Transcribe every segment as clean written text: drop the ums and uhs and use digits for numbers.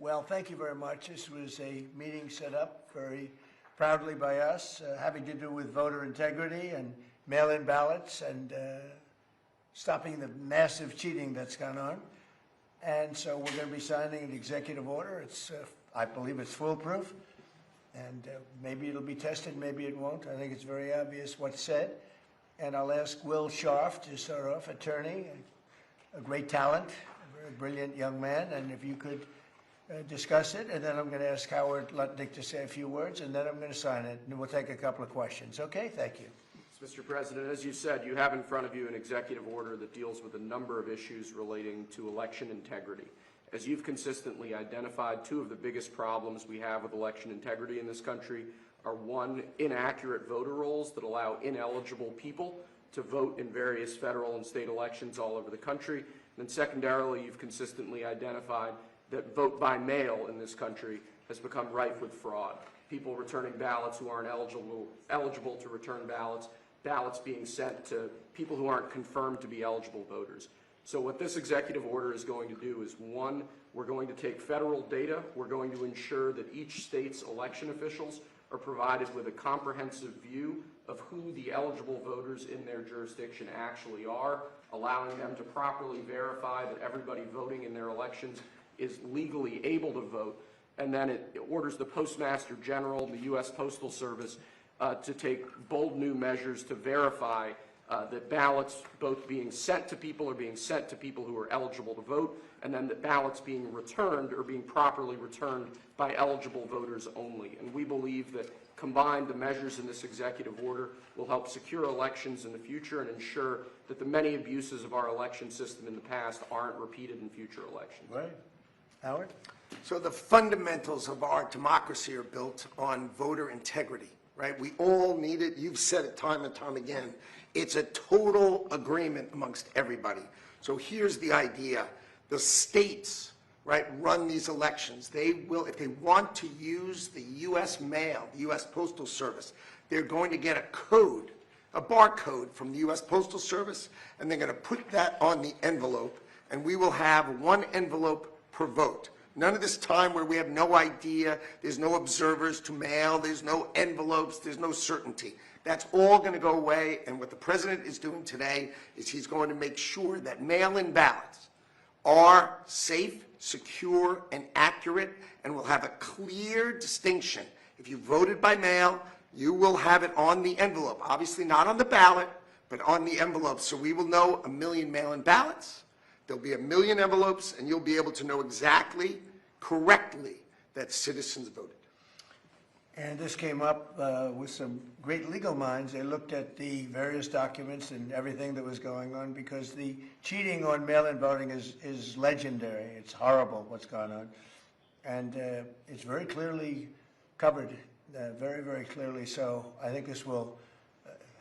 Well, thank you very much. This was a meeting set up very proudly by us, having to do with voter integrity and mail-in ballots and stopping the massive cheating that's gone on. And so we're going to be signing an executive order. It's, I believe it's foolproof, and maybe it'll be tested, maybe it won't. I think it's very obvious what's said. And I'll ask Will Scharf to start off, attorney, a great talent, a very brilliant young man, and if you could discuss it, and then I'm going to ask Howard Lutnick to say a few words, and then I'm going to sign it, and we'll take a couple of questions. Okay? Thank you. Mr. President, as you said, you have in front of you an executive order that deals with a number of issues relating to election integrity. As you've consistently identified, two of the biggest problems we have with election integrity in this country are, one, inaccurate voter rolls that allow ineligible people to vote in various federal and state elections all over the country. And then secondarily, you've consistently identified that vote by mail in this country has become rife with fraud. People returning ballots who aren't eligible to return ballots, ballots being sent to people who aren't confirmed to be eligible voters. So what this executive order is going to do is, one, we're going to take federal data. We're going to ensure that each state's election officials are provided with a comprehensive view of who the eligible voters in their jurisdiction actually are, allowing them to properly verify that everybody voting in their elections is legally able to vote. And then it orders the Postmaster General, the U.S. Postal Service, to take bold new measures to verify that ballots both being sent to people are being sent to people who are eligible to vote, and then that ballots being returned are being properly returned by eligible voters only. And we believe that combined, the measures in this executive order will help secure elections in the future and ensure that the many abuses of our election system in the past aren't repeated in future elections. Right. Howard? So the fundamentals of our democracy are built on voter integrity, right? We all need it. You've said it time and time again. It's a total agreement amongst everybody. So here's the idea. The states, right, run these elections. They will, if they want to use the U.S. mail, the U.S. Postal Service, they're going to get a code, a barcode from the U.S. Postal Service, and they're going to put that on the envelope, and we will have one envelope per vote. None of this time where we have no idea, there's no observers to mail, there's no envelopes, there's no certainty. That's all going to go away, and what the president is doing today is he's going to make sure that mail-in ballots are safe, secure, and accurate, and will have a clear distinction. If you voted by mail, you will have it on the envelope. Obviously not on the ballot, but on the envelope. So we will know 1 million mail-in ballots. There'll be 1 million envelopes, and you'll be able to know exactly, correctly, that citizens voted. And this came up with some great legal minds. They looked at the various documents and everything that was going on, because the cheating on mail-in voting is legendary. It's horrible what's gone on. And it's very clearly covered, very, very clearly. So I think this will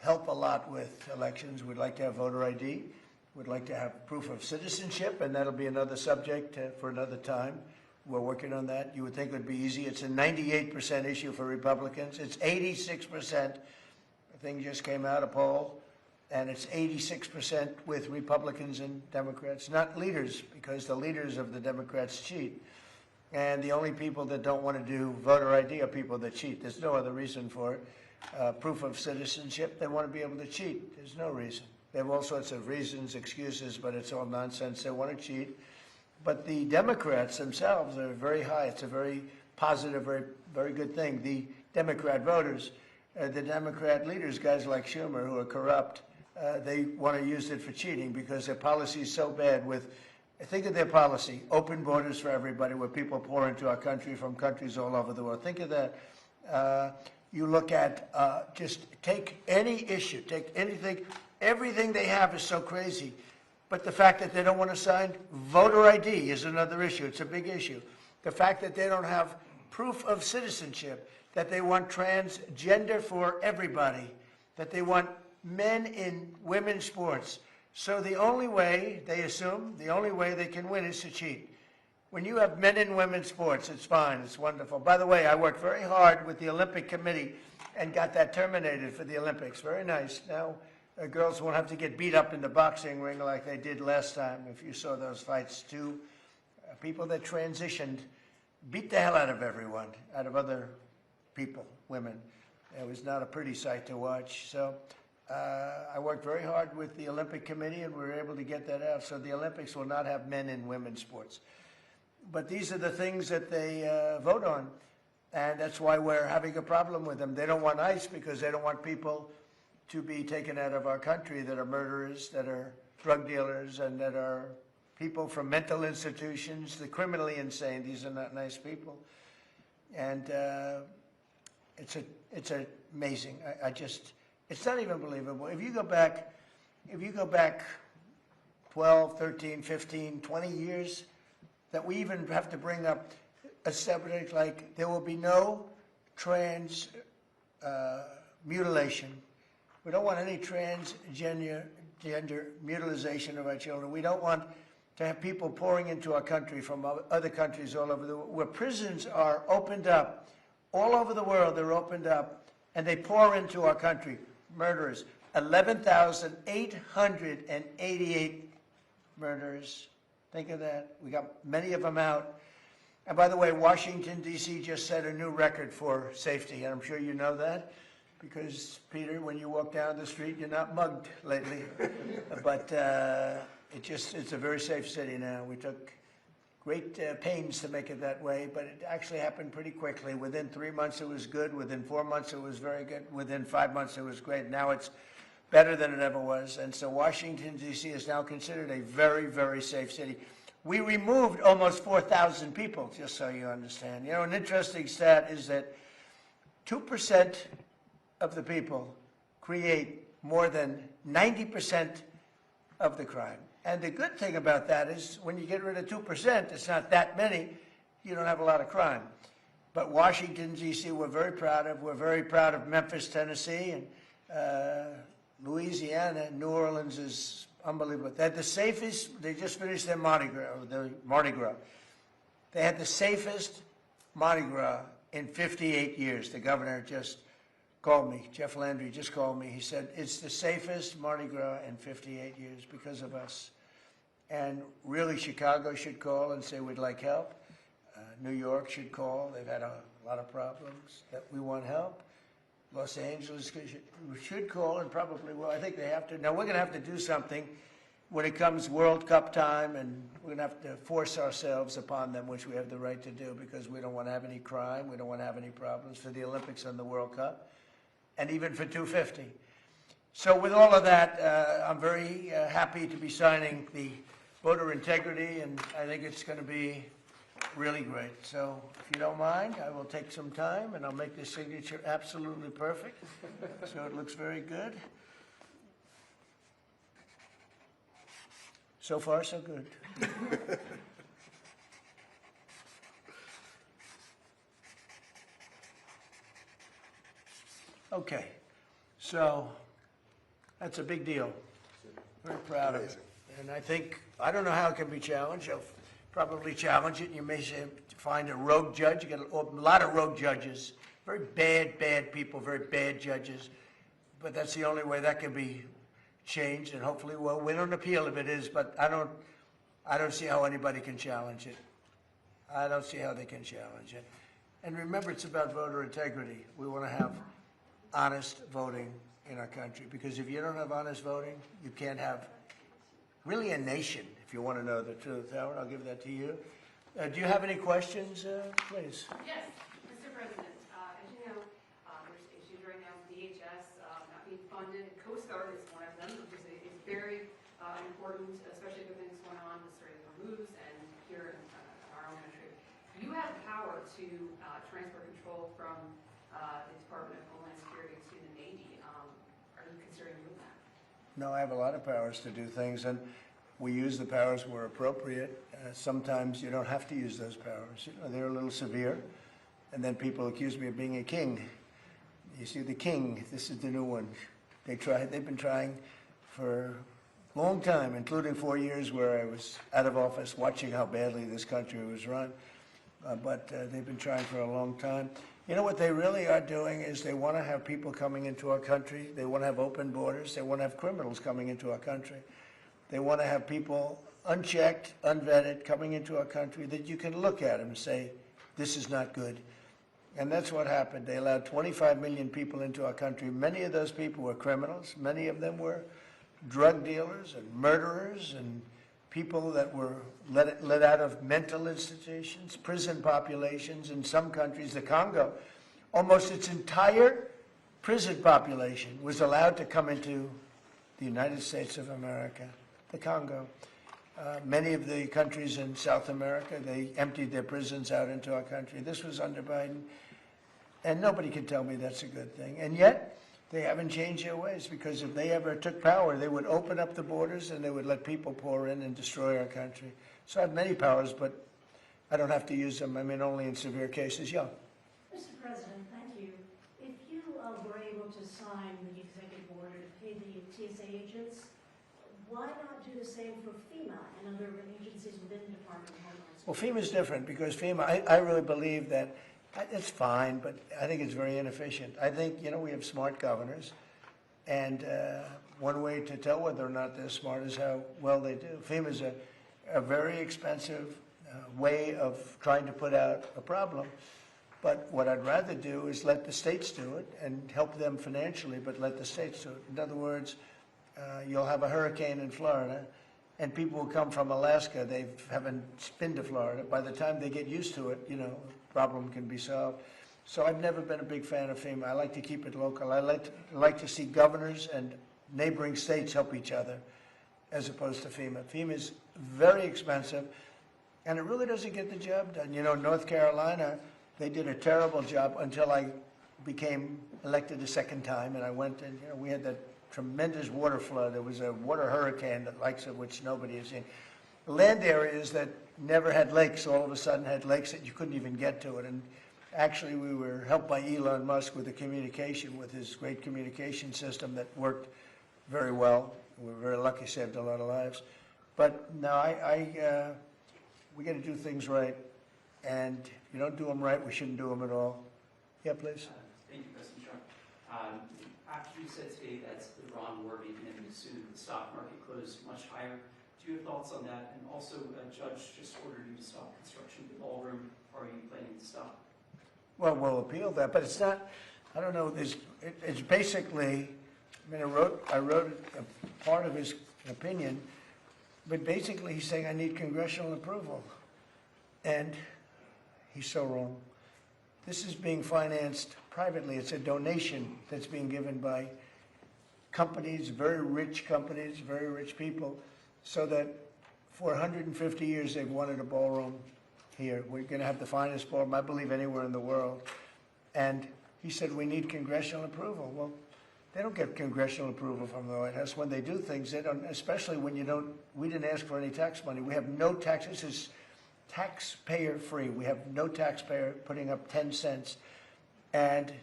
help a lot with elections. We'd like to have voter ID. We'd like to have proof of citizenship, and that'll be another subject for another time. We're working on that. You would think it would be easy. It's a 98% issue for Republicans. It's 86%. The thing just came out, a poll, and it's 86% with Republicans and Democrats, not leaders, because the leaders of the Democrats cheat. And the only people that don't want to do voter ID are people that cheat. There's no other reason for it. Proof of citizenship, they want to be able to cheat. There's no reason. They have all sorts of reasons, excuses, but it's all nonsense. They want to cheat. But the Democrats themselves are very high. It's a very positive, very, very good thing. The Democrat voters, the Democrat leaders, guys like Schumer, who are corrupt, they want to use it for cheating because their policy is so bad with, think of their policy, open borders for everybody, where people pour into our country from countries all over the world. Think of that. You look at, just take any issue, take anything. Everything they have is so crazy. But the fact that they don't want to sign voter ID is another issue. It's a big issue. The fact that they don't have proof of citizenship, that they want transgender for everybody, that they want men in women's sports. So the only way, they assume, the only way they can win is to cheat. When you have men in women's sports, it's fine, it's wonderful. By the way, I worked very hard with the Olympic Committee and got that terminated for the Olympics. Very nice. Now, girls won't have to get beat up in the boxing ring like they did last time. If you saw those fights, two people that transitioned beat the hell out of everyone, out of other people, women. It was not a pretty sight to watch. So I worked very hard with the Olympic Committee, and we were able to get that out. So the Olympics will not have men and women's sports. But these are the things that they vote on, and that's why we're having a problem with them. They don't want ICE because they don't want people to be taken out of our country that are murderers, that are drug dealers, and that are people from mental institutions, the criminally insane. These are not nice people. And it's amazing. It's not even believable. If you go back 12, 13, 15, 20 years, that we even have to bring up a subject like there will be no trans mutilation. We don't want any transgender mutilization of our children. We don't want to have people pouring into our country from other countries all over the world, where prisons are opened up. All over the world, they're opened up, and they pour into our country. Murderers. 11,888 murderers. Think of that. We got many of them out. And by the way, Washington, D.C. just set a new record for safety, and I'm sure you know that, because, Peter, when you walk down the street, you're not mugged lately. But it's a very safe city now. We took great pains to make it that way, but it actually happened pretty quickly. Within 3 months, it was good. Within 4 months, it was very good. Within 5 months, it was great. Now it's better than it ever was. And so Washington, D.C. is now considered a very, very safe city. We removed almost 4,000 people, just so you understand. You know, an interesting stat is that 2% of the people create more than 90% of the crime. And the good thing about that is when you get rid of 2%, it's not that many, you don't have a lot of crime. But Washington, D.C., we're very proud of. We're very proud of Memphis, Tennessee, and Louisiana. New Orleans is unbelievable. They had the safest, they just finished their Mardi Gras. They had the safest Mardi Gras in 58 years. The governor just called me. Jeff Landry just called me. He said, it's the safest Mardi Gras in 58 years because of us. And really, Chicago should call and say we'd like help. New York should call. They've had a lot of problems that we want help. Los Angeles should call and probably will. I think they have to. Now, we're going to have to do something when it comes World Cup time, and we're going to have to force ourselves upon them, which we have the right to do, because we don't want to have any crime. We don't want to have any problems for the Olympics and the World Cup, and even for 250. So with all of that, I'm very happy to be signing the voter integrity, and I think it's going to be really great. So if you don't mind, I will take some time, and I'll make this signature absolutely perfect, so it looks very good. So far, so good. Okay, so that's a big deal. Very proud of it. And I think, I don't know how it can be challenged. I'll probably challenge it. You may say, find a rogue judge. You get a lot of rogue judges. Very bad people, very bad judges. But that's the only way that can be changed. And hopefully we'll win an appeal if it is. But I don't see how anybody can challenge it. I don't see how they can challenge it. And remember, it's about voter integrity. We want to have honest voting in our country. Because if you don't have honest voting, you can't have really a nation, if you want to know the truth. Howard, I'll give that to you. Do you have any questions, please? Yes, Mr. President. As you know, there's issues right now with DHS not being funded. Coast Guard is one of them, which is very important, especially with things going on with certain moves and here in our own country. You have the power to transfer control from the Department of Homeland Security to the Navy. Are you considering doing that? No, I have a lot of powers to do things, and we use the powers where appropriate. Sometimes you don't have to use those powers. You know, they're a little severe, and then people accuse me of being a king. You see, the king, this is the new one. They've been trying for a long time, including 4 years where I was out of office watching how badly this country was run. But they've been trying for a long time. You know what they really are doing is they want to have people coming into our country. They want to have open borders. They want to have criminals coming into our country. They want to have people unchecked, unvetted, coming into our country that you can look at them and say, this is not good. And that's what happened. They allowed 25 million people into our country. Many of those people were criminals. Many of them were drug dealers and murderers and people that were let out of mental institutions, prison populations. In some countries, the Congo, almost its entire prison population was allowed to come into the United States of America, the Congo. Many of the countries in South America, they emptied their prisons out into our country. This was under Biden, and nobody can tell me that's a good thing. And yet, they haven't changed their ways, because if they ever took power, they would open up the borders and they would let people pour in and destroy our country. So I have many powers, but I don't have to use them. I mean, only in severe cases. Yeah. Mr. President, thank you. If you were able to sign the executive order to pay the TSA agents, why not do the same for FEMA and other agencies within the Department of Homeland Security? Well, FEMA's different, because FEMA, I really believe that it's fine, but I think it's very inefficient. I think, we have smart governors, and one way to tell whether or not they're smart is how well they do. FEMA's a very expensive way of trying to put out a problem, but what I'd rather do is let the states do it and help them financially, but let the states do it. In other words, you'll have a hurricane in Florida, and people will come from Alaska. They haven't been to Florida. By the time they get used to it, the problem can be solved. So I've never been a big fan of FEMA. I like to keep it local. I like to see governors and neighboring states help each other, as opposed to FEMA. FEMA is very expensive, and it really doesn't get the job done. North Carolina, they did a terrible job until I became elected a second time, and I went and we had that tremendous water flood. There was a water hurricane, the likes of which nobody has seen. Land areas that never had lakes all of a sudden had lakes that you couldn't even get to it. And actually, we were helped by Elon Musk with the communication, with his great communication system that worked very well. We were very lucky, saved a lot of lives. But no, we got to do things right. And if you don't do them right, we shouldn't do them at all. Yeah, please. Thank you, President Trump. After you said today that the Iran war may be ending soon, the stock market closed much higher. Do you have thoughts on that? And also, a judge just ordered you to stop construction of the ballroom. Are you planning to stop? Well, we'll appeal that, but it's not. I don't know. It's basically. I wrote a part of his opinion, but basically he's saying I need congressional approval, and he's so wrong. This is being financed privately. It's a donation that's being given by companies, very rich people, so that for 150 years they've wanted a ballroom here. We're going to have the finest ballroom, I believe, anywhere in the world. And he said, we need congressional approval. Well, they don't get congressional approval from the White House. When they do things, they don't, especially when we didn't ask for any tax money. We have no tax. This is taxpayer-free. We have no taxpayer putting up 10 cents. And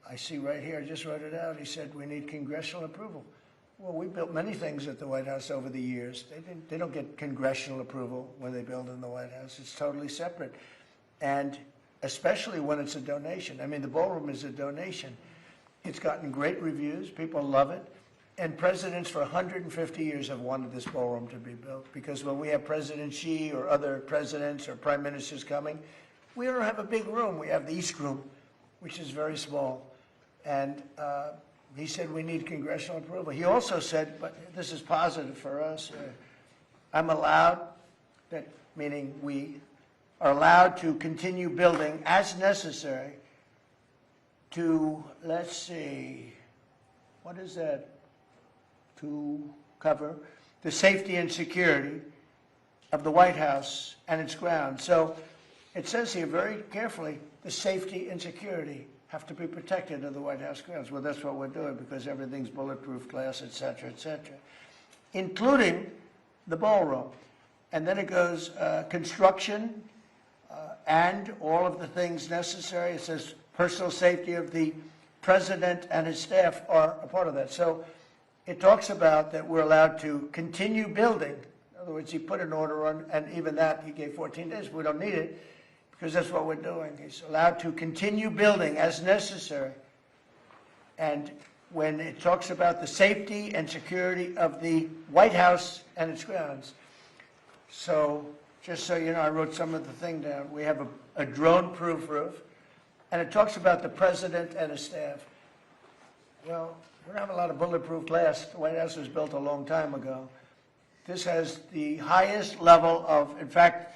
I see right here, I just wrote it out, he said, we need congressional approval. Well, we built many things at the White House over the years. They don't get congressional approval when they build in the White House. It's totally separate. And especially when it's a donation. I mean, the ballroom is a donation. It's gotten great reviews. People love it. And presidents for 150 years have wanted this ballroom to be built, because when we have President Xi or other presidents or prime ministers coming, we don't have a big room. We have the East Room, which is very small. And he said we need congressional approval. He also said, but this is positive for us, I'm allowed, that meaning we are allowed to continue building as necessary to, let's see, what is that? To cover the safety and security of the White House and its grounds. So it says here very carefully, the safety and security have to be protected of the White House grounds. Well, that's what we're doing, because everything's bulletproof glass, et cetera, including the ballroom. And then it goes construction and all of the things necessary. It says personal safety of the president and his staff are a part of that. So it talks about that we're allowed to continue building. In other words, he put an order on, and even that he gave 14 days. We don't need it, because that's what we're doing. He's allowed to continue building as necessary. And when it talks about the safety and security of the White House and its grounds. So just so you know, I wrote some of the thing down. We have a drone-proof roof, and it talks about the president and his staff. Well, we don't have a lot of bulletproof glass. The White House was built a long time ago. This has the highest level of, in fact,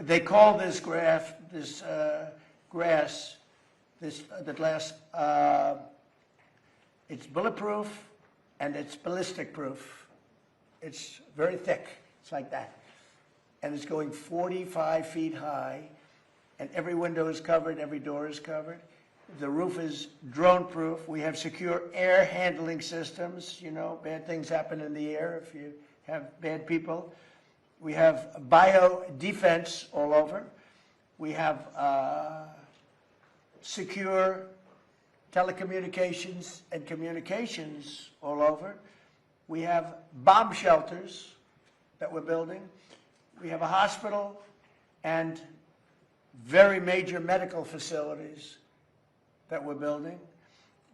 they call this grass, the glass, it's bulletproof and it's ballistic proof. It's very thick. It's like that. And it's going 45 feet high, and every window is covered, every door is covered. The roof is drone-proof. We have secure air handling systems. You know, bad things happen in the air if you have bad people. We have bio-defense all over. We have secure telecommunications and communications all over. We have bomb shelters that we're building. We have a hospital and very major medical facilities that we're building.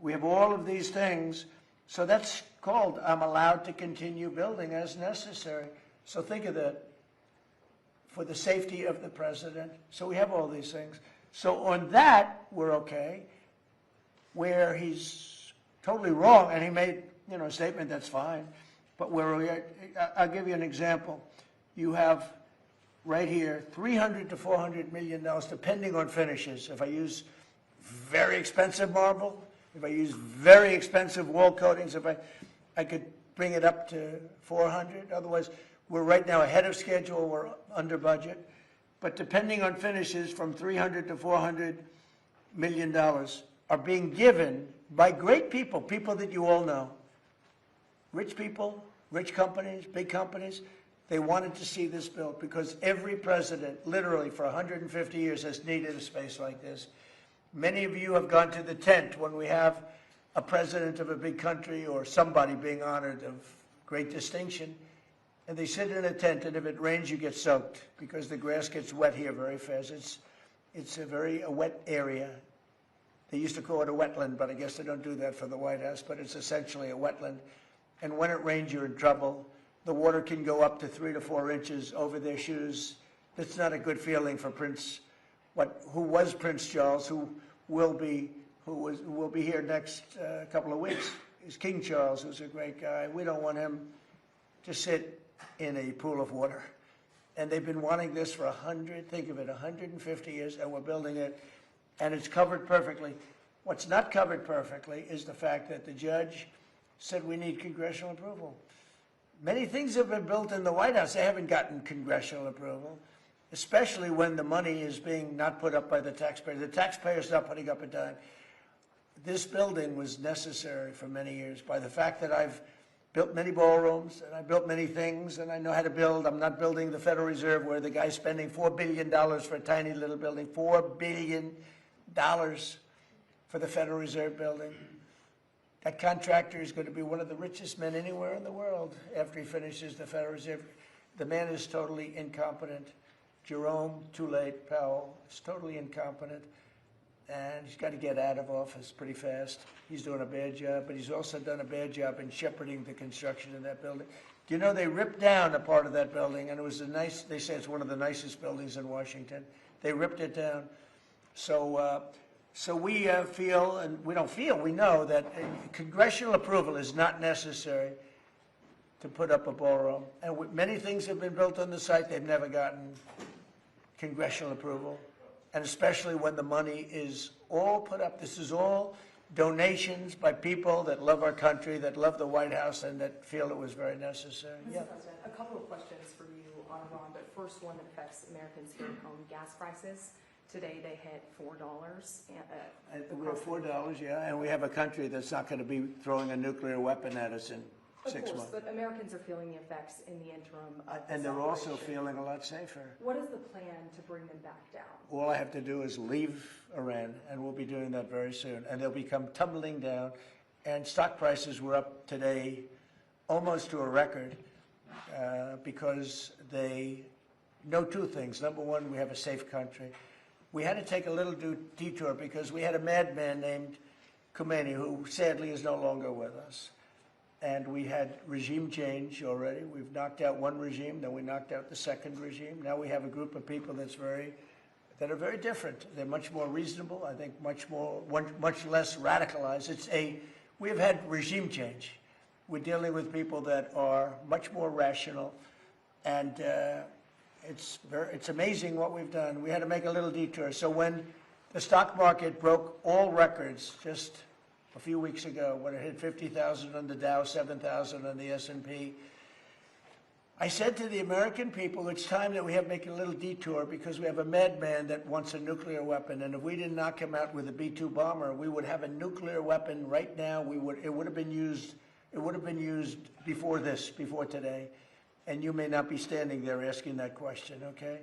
We have all of these things. So that's called, I'm allowed to continue building as necessary. So think of that, for the safety of the president. So we have all these things. So on that, we're okay. Where he's totally wrong, and he made, you know, a statement that's fine, but I'll give you an example. You have right here $300 to $400 million, depending on finishes. If I use very expensive marble, if I use very expensive wall coatings, if I could bring it up to 400. Otherwise, we're right now ahead of schedule, we're under budget. But depending on finishes, from $300 to $400 million are being given by great people, people that you all know. Rich people, rich companies, big companies. They wanted to see this built because every president, literally for 150 years, has needed a space like this. Many of you have gone to the tent when we have a president of a big country or somebody being honored of great distinction, and they sit in a tent, and if it rains, you get soaked because the grass gets wet here very fast. It's a wet area. They used to call it a wetland, but I guess they don't do that for the White House, but it's essentially a wetland. And when it rains, you're in trouble. The water can go up to 3 to 4 inches over their shoes. That's not a good feeling for who was Prince Charles, who will be here next couple of weeks, is King Charles, who's a great guy. We don't want him to sit in a pool of water. And they've been wanting this for 150 years, and we're building it, and it's covered perfectly. What's not covered perfectly is the fact that the judge said we need congressional approval. Many things have been built in the White House. They haven't gotten congressional approval, especially when the money is being not put up by the taxpayer. The taxpayer's not putting up a dime. This building was necessary for many years by the fact that I've built many ballrooms, and I built many things, and I know how to build. I'm not building the Federal Reserve where the guy's spending $4 billion for a tiny little building. $4 billion for the Federal Reserve building. That contractor is going to be one of the richest men anywhere in the world after he finishes the Federal Reserve. The man is totally incompetent. Jerome, too late, Powell, is totally incompetent. And he's got to get out of office pretty fast. He's doing a bad job, but he's also done a bad job in shepherding the construction of that building. Do you know they ripped down a part of that building, and it was they say it's one of the nicest buildings in Washington. They ripped it down. So we feel, and we don't feel, we know that congressional approval is not necessary to put up a ballroom. And many things have been built on the site, they've never gotten congressional approval. And especially when the money is all put up. This is all donations by people that love our country, that love the White House, and that feel it was very necessary. Mr. President, a couple of questions for you on Iran, but first one that affects Americans here at home, gas prices. Today they hit $4. We have $4, yeah, and we have a country that's not going to be throwing a nuclear weapon at us in 6 months. But Americans are feeling the effects in the interim of and this they're also operation. feeling a lot safer. What is the plan to bring them back down? All I have to do is leave Iran, and we'll be doing that very soon. And they'll become tumbling down. And stock prices were up today almost to a record because they know two things. Number one, we have a safe country. We had to take a little detour because we had a madman named Khomeini who sadly is no longer with us. and we had regime change already. We've knocked out one regime, then we knocked out the second regime. Now we have a group of people that are very different. They're much more reasonable, I think much less radicalized. We have had regime change. We're dealing with people that are much more rational, and it's amazing what we've done. We had to make a little detour. So when the stock market broke all records just a few weeks ago, when it hit 50,000 on the Dow, 7,000 on the S&P, I said to the American people, it's time that we have to make a little detour because we have a madman that wants a nuclear weapon, and if we didn't knock him out with a B-2 bomber, we would have a nuclear weapon right now. It would have been used before today, and you may not be standing there asking that question, okay?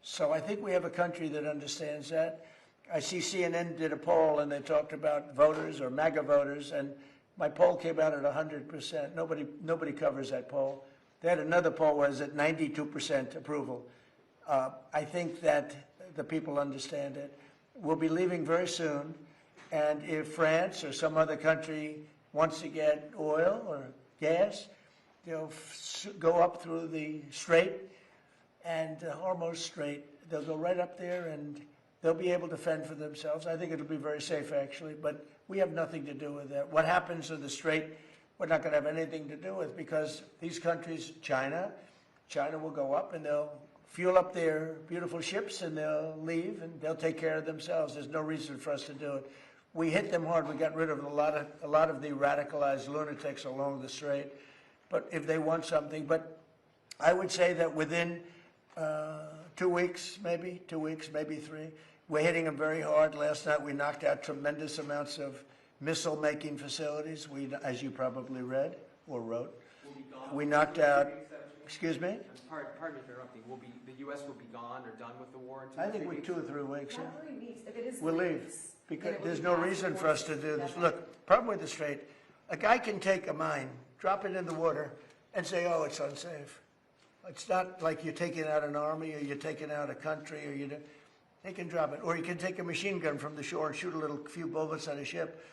So I think we have a country that understands that. I see CNN did a poll, and they talked about voters or MAGA voters, and my poll came out at 100%. Nobody covers that poll. They had another poll was at 92% approval. I think that the people understand it. We'll be leaving very soon, and if France or some other country wants to get oil or gas, they'll go up through the Strait and Hormuz Strait. They'll go right up there, and they'll be able to fend for themselves. I think it'll be very safe, actually, but we have nothing to do with that. What happens in the Strait, we're not going to have anything to do with, because these countries, China will go up and they'll fuel up their beautiful ships and they'll leave and they'll take care of themselves. There's no reason for us to do it. We hit them hard. We got rid of a lot of the radicalized lunatics along the Strait. But if they want something, but I would say that within 2 weeks, maybe 3, we're hitting them very hard. Last night we knocked out tremendous amounts of missile-making facilities. As you probably read or wrote, we knocked out. Excuse me. Pardon me for interrupting. The U.S. will be gone or done with the war in 2 or 3 weeks? I think with 2 or 3 weeks. Yeah. Not 3 weeks, if it is 3 We'll leave weeks, because then it will there's be no past reason the for us to do this. deadline. Look, problem with the Strait, a guy can take a mine, drop it in the water, and say, "Oh, it's unsafe." It's not like you're taking out an army or you're taking out a country, or they can drop it, or you can take a machine gun from the shore and shoot a few bullets at a ship,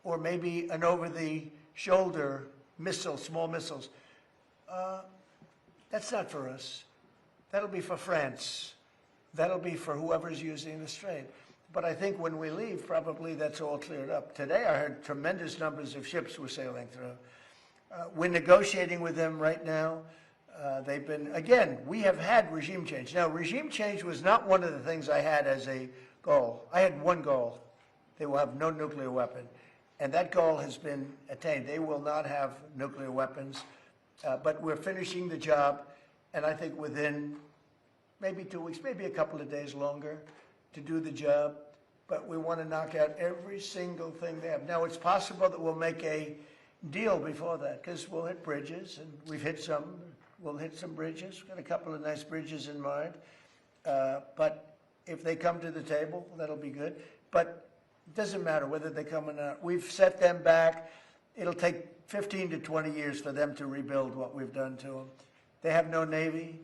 or maybe an over-the-shoulder missile, small missiles. That's not for us. That'll be for France. That'll be for whoever's using the Strait. But I think when we leave, probably that's all cleared up. Today I heard tremendous numbers of ships were sailing through. We're negotiating with them right now. We have had regime change. Now, regime change was not one of the things I had as a goal. I had one goal. They will have no nuclear weapon. And that goal has been attained. They will not have nuclear weapons. But we're finishing the job, and I think within maybe 2 weeks, maybe a couple of days longer to do the job. But we want to knock out every single thing they have. Now, it's possible that we'll make a deal before that, because we'll hit bridges, and we've hit some. We'll hit some bridges. We've got a couple of nice bridges in mind. But if they come to the table, that'll be good. But it doesn't matter whether they come or not. We've set them back. It'll take 15 to 20 years for them to rebuild what we've done to them. They have no Navy.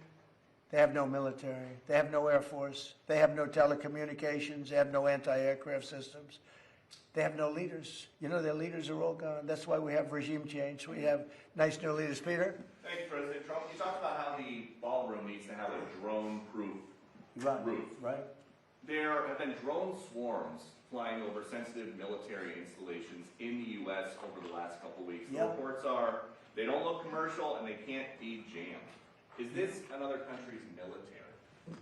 They have no military. They have no Air Force. They have no telecommunications. They have no anti-aircraft systems. They have no leaders. Their leaders are all gone. That's why we have regime change. We have nice new leaders. Peter? Thank you, President Trump. You talked about how the ballroom needs to have a drone-proof roof. Right. There have been drone swarms flying over sensitive military installations in the U.S. over the last couple of weeks. The reports are they don't look commercial and they can't be jammed. Is this another country's military?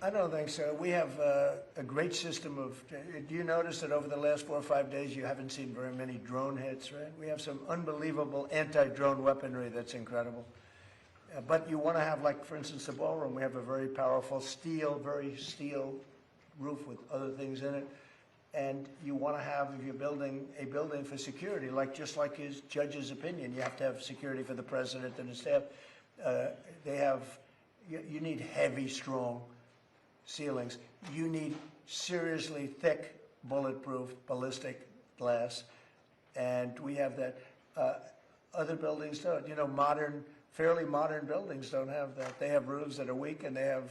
I don't think so. We have a great system of. Do you notice that over the last 4 or 5 days you haven't seen very many drone hits, right? We have some unbelievable anti-drone weaponry that's incredible. But you want to have, like, for instance, the ballroom. We have a very powerful steel roof with other things in it. And you want to have, if you're building a building for security, just like his judge's opinion, you have to have security for the president and his staff. You need heavy, strong ceilings. You need seriously thick, bulletproof, ballistic glass. And we have that. Other buildings don't. Fairly modern buildings don't have that. They have roofs that are weak and they have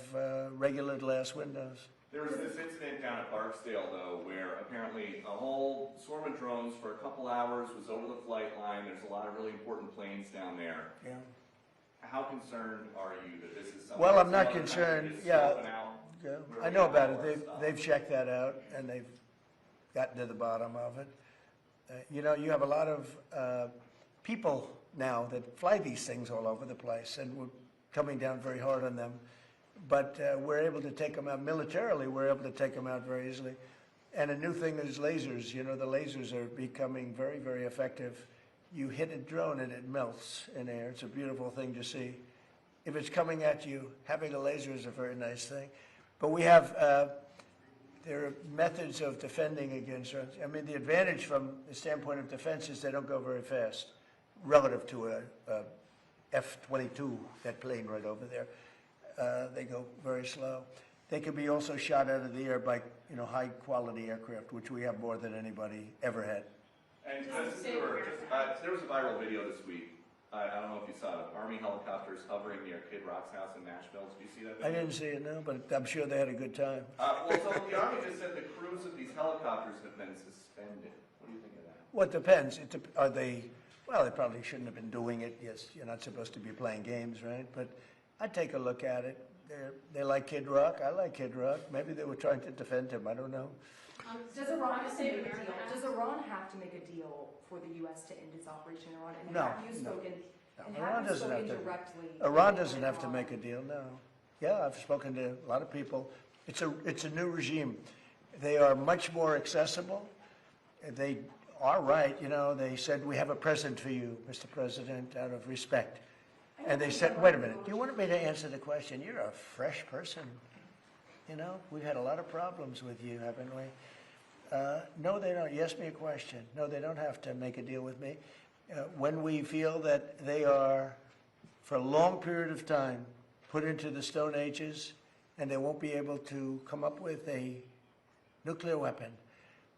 regular glass windows. There was this incident down at Barksdale, though, where apparently a whole swarm of drones for a couple hours was over the flight line. There's a lot of really important planes down there. Yeah. How concerned are you that this is something? Well, I'm some not other concerned, country is yeah. scoping out? Yeah, Where I we know have about all our it. stuff? They've checked that out, and they've gotten to the bottom of it. You know, you have a lot of people now that fly these things all over the place, and we're coming down very hard on them. But we're able to take them out militarily. We're able to take them out very easily. And a new thing is lasers. You know, the lasers are becoming very, very effective. You hit a drone and it melts in air. It's a beautiful thing to see. If it's coming at you, having a laser is a very nice thing. But we have, there are methods of defending against drones. I mean, the advantage from the standpoint of defense is they don't go very fast relative to a F-22, that plane right over there. They go very slow. They can be also shot out of the air by, you know, high-quality aircraft, which we have more than anybody ever had. And there was a viral video this week. I don't know if you saw it. Army helicopters hovering near Kid Rock's house in Nashville. Did you see that video? I didn't see it, no, but I'm sure they had a good time. Well, so the Army just said the crews of these helicopters have been suspended. What do you think of that? Well, it depends. Are they, well, they probably shouldn't have been doing it. Yes, you're not supposed to be playing games, right? But I'd take a look at it. They like Kid Rock. I like Kid Rock. Maybe they were trying to defend him. I don't know. Does Iran have to make a deal? Does Iran have to make a deal for the U.S. to end its operation in Iran? And No, have you no. spoken? No, And Iran have you doesn't have spoken to. directly? Iran doesn't have to make a deal, no. Yeah, I've spoken to a lot of people. It's a new regime. They are much more accessible. They are right, you know, they said, we have a present for you, Mr. President, out of respect. And they said, wait a minute, do you want me to answer the question? You're a fresh person. You know, we've had a lot of problems with you, haven't we? No, they don't. You asked me a question. No, they don't have to make a deal with me. When we feel that they are, for a long period of time, put into the Stone Ages, and they won't be able to come up with a nuclear weapon,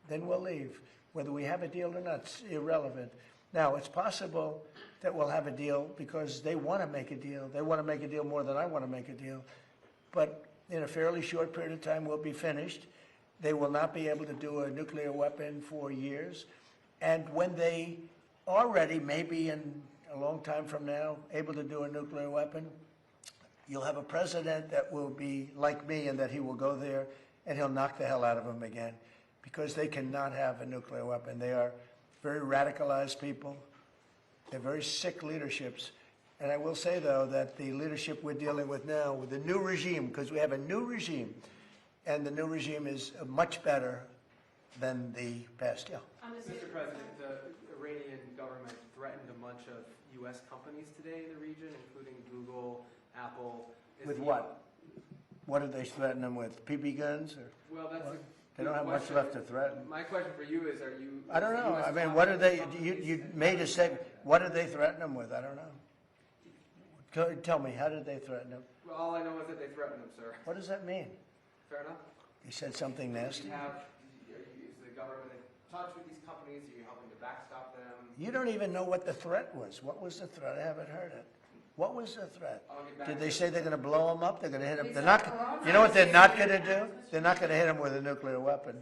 then we'll leave. Whether we have a deal or not, it's irrelevant. Now, it's possible that we'll have a deal because they want to make a deal. They want to make a deal more than I want to make a deal. But in a fairly short period of time, we'll be finished. They will not be able to do a nuclear weapon for years. And when they are ready, maybe in a long time from now, able to do a nuclear weapon, you'll have a president that will be like me in that he will go there and he'll knock the hell out of them again because they cannot have a nuclear weapon. They are very radicalized people. They're very sick leaderships. And I will say, though, that the leadership we're dealing with now, with the new regime, because we have a new regime, and the new regime is much better than the past. Yeah. Mr. President, the Iranian government threatened a bunch of U.S. companies today in the region, including Google, Apple. With what? What did they threaten them with? PB guns? Or well, that's what? a They don't have question. much left to threaten. My question for you is, are you... I don't know. I mean, what did they, you made a statement. What did they threaten them with? I don't know. Tell me, how did they threaten them? Well, all I know is that they threatened them, sir. What does that mean? Fair enough? He said something nasty? Is the government in touch with these companies? Are you helping to backstop them? You don't even know what the threat was. What was the threat? I haven't heard it. What was the threat? Did they say they're going to blow them up? They're going to hit them? They're not. You know what they're not going to do? They're not going to hit them with a nuclear weapon.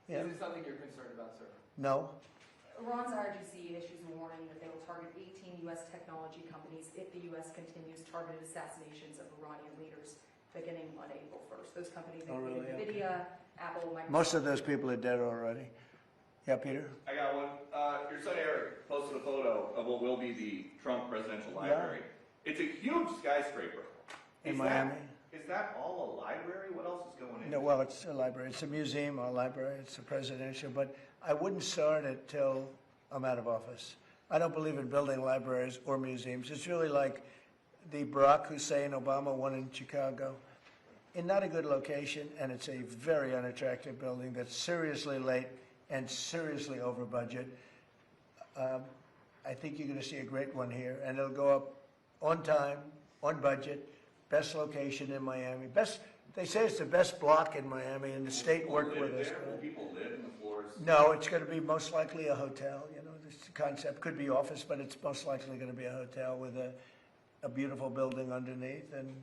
Yeah. Is it something you're concerned about, sir? No. Iran's IRGC issues a warning that they will target 18 U.S. technology companies if the U.S. continues targeted assassinations of Iranian leaders beginning on April 1st. Those companies include really? NVIDIA, Apple, Microsoft. Most of those people are dead already. Yeah, Peter? I got one. Your son Eric posted a photo of what will be the Trump Presidential Library. It's a huge skyscraper. In Miami? Is that all a library? What else is going in? No, well, it's a library. It's a museum or a library. It's a presidential, but I wouldn't start it till I'm out of office. I don't believe in building libraries or museums. It's really like the Barack Hussein Obama one in Chicago. In not a good location, and it's a very unattractive building that's seriously late and seriously over budget. I think you're going to see a great one here, and it'll go up on time, on budget, best location in Miami. They say it's the best block in Miami, and the state worked with us. Will people live in the floors? No, it's going to be most likely a hotel. You know, this concept could be office, but it's most likely going to be a hotel with a beautiful building underneath. And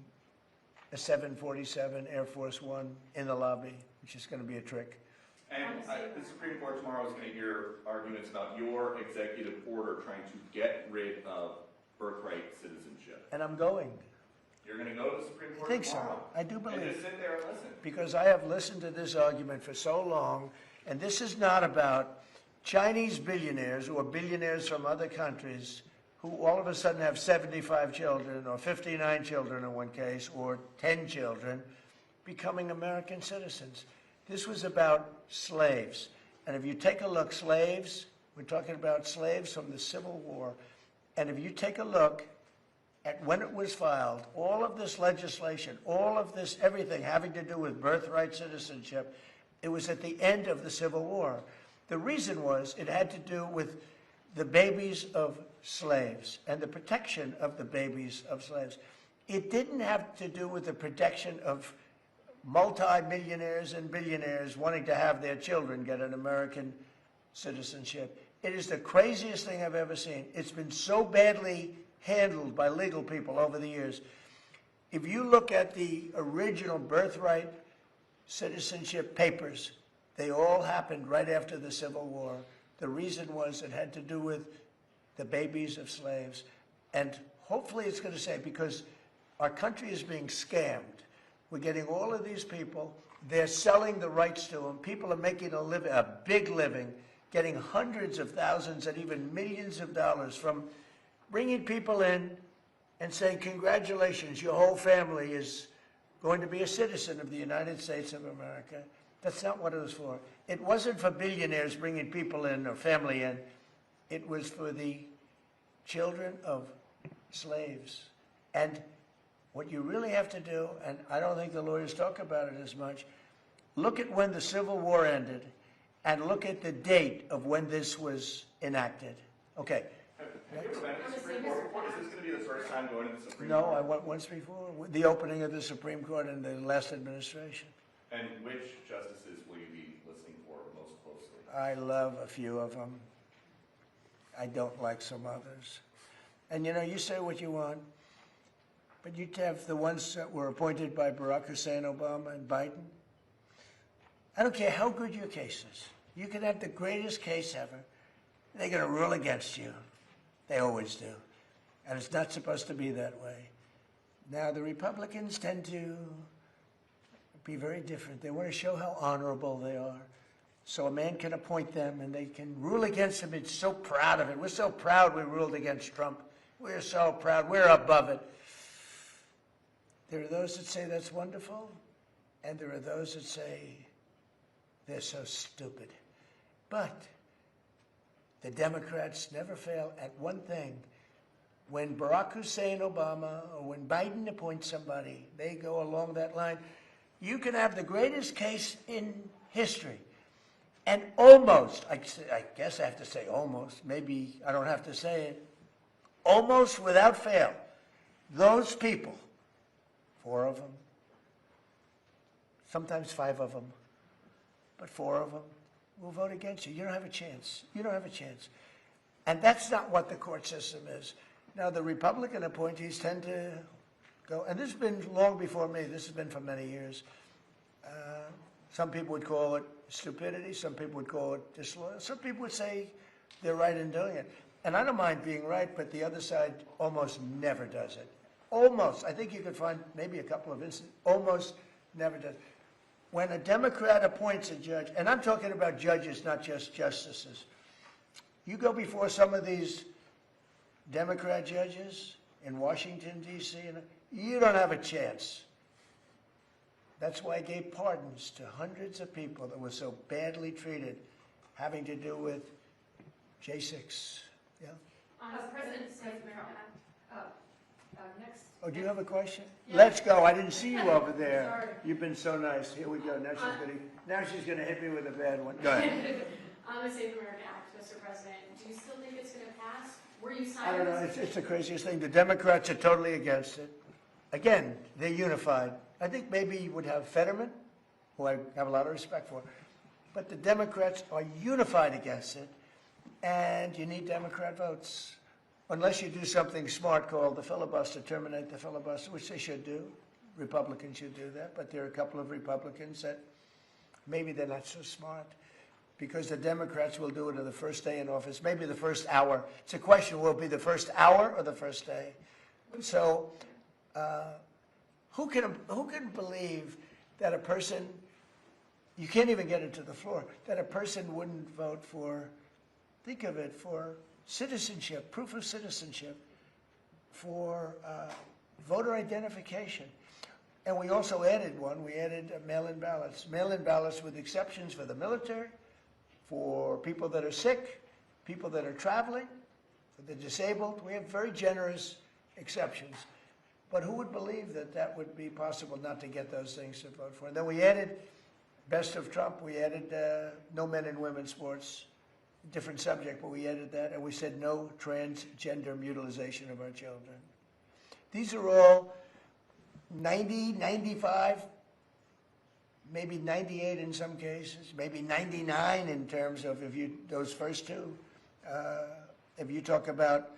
a 747 Air Force One in the lobby, which is going to be a trick. And the Supreme Court tomorrow is going to hear arguments about your executive order trying to get rid of birthright citizenship. And I'm going. You're going to go to the Supreme Court I think tomorrow? so. I do believe. And just sit there and listen. Because I have listened to this argument for so long, and this is not about Chinese billionaires or billionaires from other countries who all of a sudden have 75 children or 59 children in one case or 10 children becoming American citizens. This was about slaves. And if you take a look, slaves, we're talking about slaves from the Civil War, and if you take a look at when it was filed, all of this legislation, all of this, everything having to do with birthright citizenship, it was at the end of the Civil War. The reason was it had to do with the babies of slaves and the protection of the babies of slaves. It didn't have to do with the protection of multi-millionaires and billionaires wanting to have their children get an American citizenship. It is the craziest thing I've ever seen. It's been so badly handled by legal people over the years. If you look at the original birthright citizenship papers, they all happened right after the Civil War. The reason was it had to do with the babies of slaves. And hopefully it's going to say, because our country is being scammed. We're getting all of these people, they're selling the rights to them. People are making a big living, getting hundreds of thousands and even millions of dollars from bringing people in and saying, congratulations, your whole family is going to be a citizen of the United States of America. That's not what it was for. It wasn't for billionaires bringing people in or family in. It was for the children of slaves. And what you really have to do, and I don't think the lawyers talk about it as much, look at when the Civil War ended and look at the date of when this was enacted. Okay. Have you ever been to the Supreme Court before? Is this going to be the first time going to the Supreme No, Court? I went once before, the opening of the Supreme Court in the last administration. And which justices will you be listening for most closely? I love a few of them. I don't like some others. And you know, you say what you want, but you have the ones that were appointed by Barack Hussein Obama and Biden. I don't care how good your case is. You can have the greatest case ever. They're going to rule against you. They always do. And it's not supposed to be that way. Now, the Republicans tend to be very different. They want to show how honorable they are. So a man can appoint them and they can rule against him. It's so proud of it. We're so proud we ruled against Trump. We're so proud. We're above it. There are those that say that's wonderful, and there are those that say they're so stupid. But the Democrats never fail at one thing. When Barack Hussein Obama or when Biden appoints somebody, they go along that line. You can have the greatest case in history. And almost, I guess I have to say almost, maybe I don't have to say it, almost without fail, those people, 4 of them, sometimes 5 of them, but 4 of them will vote against you. You don't have a chance. You don't have a chance. And that's not what the court system is. Now, the Republican appointees tend to go, and this has been long before me. This has been for many years. Some people would call it stupidity. Some people would call it disloyal. Some people would say they're right in doing it. And I don't mind being right, but the other side almost never does it. Almost. I think you could find maybe a couple of instances. Almost never does. When a Democrat appoints a judge, and I'm talking about judges, not just justices. You go before some of these Democrat judges in Washington, D.C., and you don't have a chance. That's why I gave pardons to hundreds of people that were so badly treated, having to do with J6. Yeah? President next. Oh, do you have a question? Yeah. Let's go. I didn't see you over there. Sorry. You've been so nice. Here we go. Now she's gonna hit me with a bad one. Go ahead. On the Save America Act, Mr. President, do you still think it's going to pass? Were you I don't know. silent? It's the craziest thing. The Democrats are totally against it. Again, they're unified. I think maybe you would have Fetterman, who I have a lot of respect for, but the Democrats are unified against it, and you need Democrat votes. Unless you do something smart called the filibuster, terminate the filibuster, which they should do. Republicans should do that, but there are a couple of Republicans that maybe they're not so smart, because the Democrats will do it on the first day in office, maybe the first hour. It's a question, will it be the first hour or the first day? So who can believe that a person, you can't even get it to the floor, that a person wouldn't vote for, think of it, for citizenship, proof of citizenship, for voter identification. And we also added one, we added mail-in ballots. Mail-in ballots with exceptions for the military, for people that are sick, people that are traveling, for the disabled. We have very generous exceptions. But who would believe that that would be possible not to get those things to vote for? And then we added, best of Trump, we added no men and women sports, different subject, but we added that, and we said no transgender mutilization of our children. These are all 90, 95, maybe 98 in some cases, maybe 99 in terms of those first two. If you talk about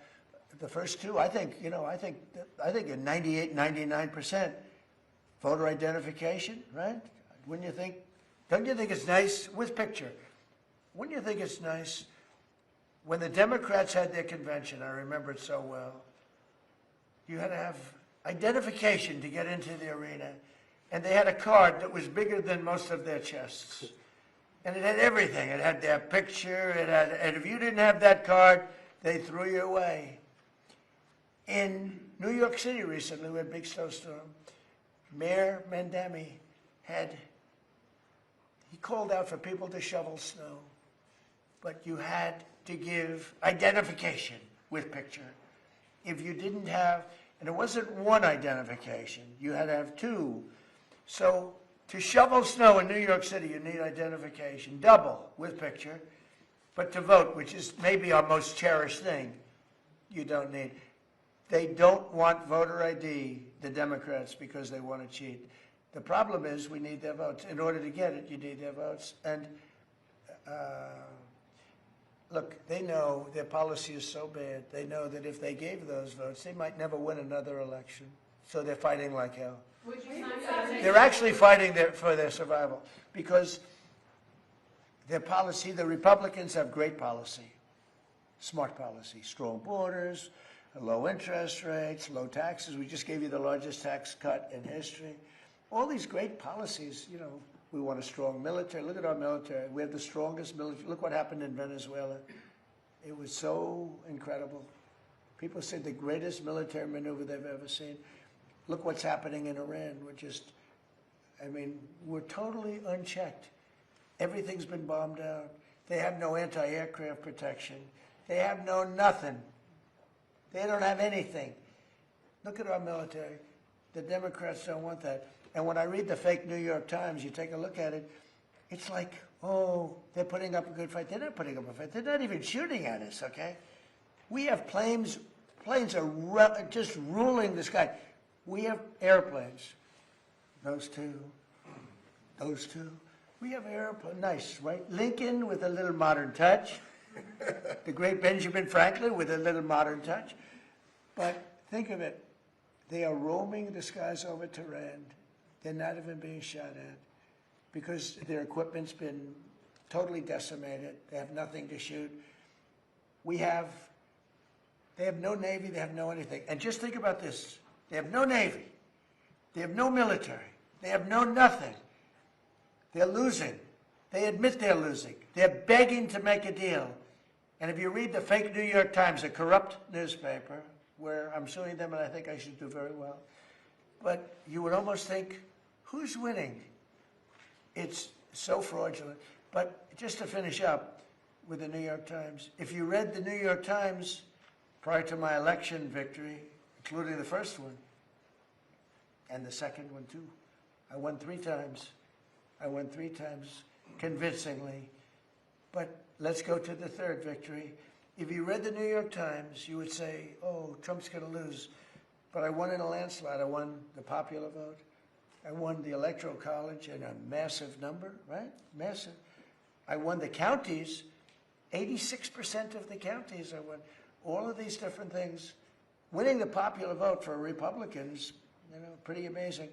the first two, I think at 98, 99% voter identification, right? Wouldn't you think? Don't you think it's nice with picture? Wouldn't you think it's nice when the Democrats had their convention? I remember it so well. You had to have identification to get into the arena, and they had a card that was bigger than most of their chests, and it had everything. It had their picture. And if you didn't have that card, they threw you away. In New York City recently, we had a big snowstorm. Mayor Mandami he called out for people to shovel snow, but you had to give identification with picture. If you didn't have, and it wasn't one identification, you had to have two. So to shovel snow in New York City, you need identification, double with picture. But to vote, which is maybe our most cherished thing, you don't need. They don't want voter ID, the Democrats, because they want to cheat. The problem is we need their votes. In order to get it, you need their votes. And look, they know their policy is so bad. They know that if they gave those votes, they might never win another election. So they're fighting like hell. They're actually fighting for their survival, because their policy, the Republicans have great policy, smart policy, strong borders, low interest rates, low taxes. We just gave you the largest tax cut in history. All these great policies, we want a strong military. Look at our military. We have the strongest military. Look what happened in Venezuela. It was so incredible. People said the greatest military maneuver they've ever seen. Look what's happening in Iran. We're totally unchecked. Everything's been bombed out. They have no anti-aircraft protection. They have no nothing. They don't have anything. Look at our military. The Democrats don't want that. And when I read the fake New York Times, you take a look at it, it's like, oh, they're putting up a good fight. They're not putting up a fight. They're not even shooting at us, okay? We have planes are just ruling the sky. We have airplanes. Those two. We have airplanes. Nice, right? Lincoln with a little modern touch. The great Benjamin Franklin with a little modern touch. But think of it. They are roaming the skies over Tehran. They're not even being shot at because their equipment's been totally decimated. They have nothing to shoot. They have no Navy, they have no anything. And just think about this. They have no Navy. They have no military. They have no nothing. They're losing. They admit they're losing. They're begging to make a deal. And if you read the fake New York Times, a corrupt newspaper, where I'm suing them and I think I should do very well, but you would almost think, who's winning? It's so fraudulent. But just to finish up with the New York Times, if you read the New York Times prior to my election victory, including the first one, and the second one too, I won 3 times. I won 3 times convincingly. But let's go to the third victory. If you read the New York Times, you would say, oh, Trump's going to lose. But I won in a landslide. I won the popular vote. I won the Electoral College in a massive number, right? Massive. I won the counties, 86% of the counties I won. All of these different things. Winning the popular vote for Republicans, pretty amazing.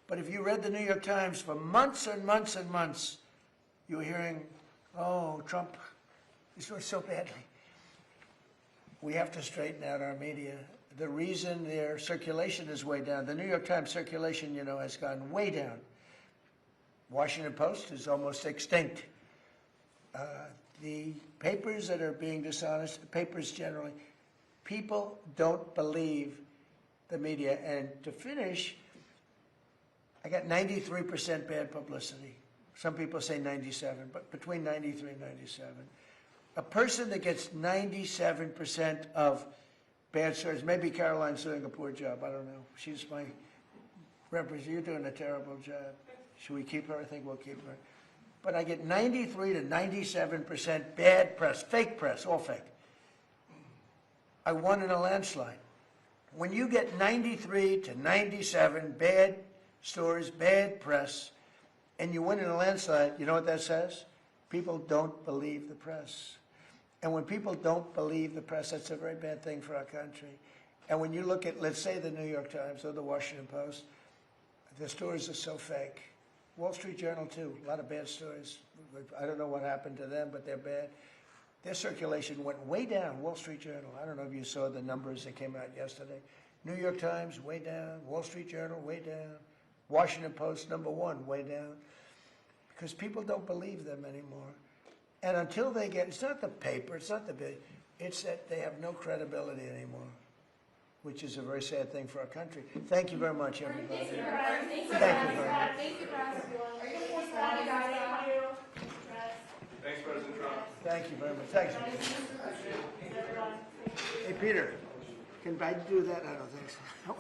But if you read the New York Times for months and months and months, you were hearing, oh, Trump is doing so badly. We have to straighten out our media. The reason their circulation is way down, the New York Times circulation, has gone way down. Washington Post is almost extinct. The papers that are being dishonest, papers generally, people don't believe the media. And to finish, I got 93% bad publicity. Some people say 97, but between 93 and 97. A person that gets 97% of bad stories, maybe Caroline's doing a poor job, I don't know. She's my representative. You're doing a terrible job. Should we keep her? I think we'll keep her. But I get 93 to 97% bad press, fake press, all fake. I won in a landslide. When you get 93 to 97 bad stories, bad press, and you win in a landslide, you know what that says? People don't believe the press. And when people don't believe the press, that's a very bad thing for our country. And when you look at, let's say, the New York Times or the Washington Post, the stories are so fake. Wall Street Journal, too, a lot of bad stories. I don't know what happened to them, but they're bad. Their circulation went way down, Wall Street Journal. I don't know if you saw the numbers that came out yesterday. New York Times, way down. Wall Street Journal, way down. Washington Post, #1, way down. Because people don't believe them anymore. And until they get, it's not the paper, it's not the big, it's that they have no credibility anymore, which is a very sad thing for our country. Thank you very much, everybody. Thank you very much. Thank you, Press. Are you going to post Thank you. Thanks, President Trump. Thank you very much. Thanks. Hey, Peter, can I do that? I don't think so.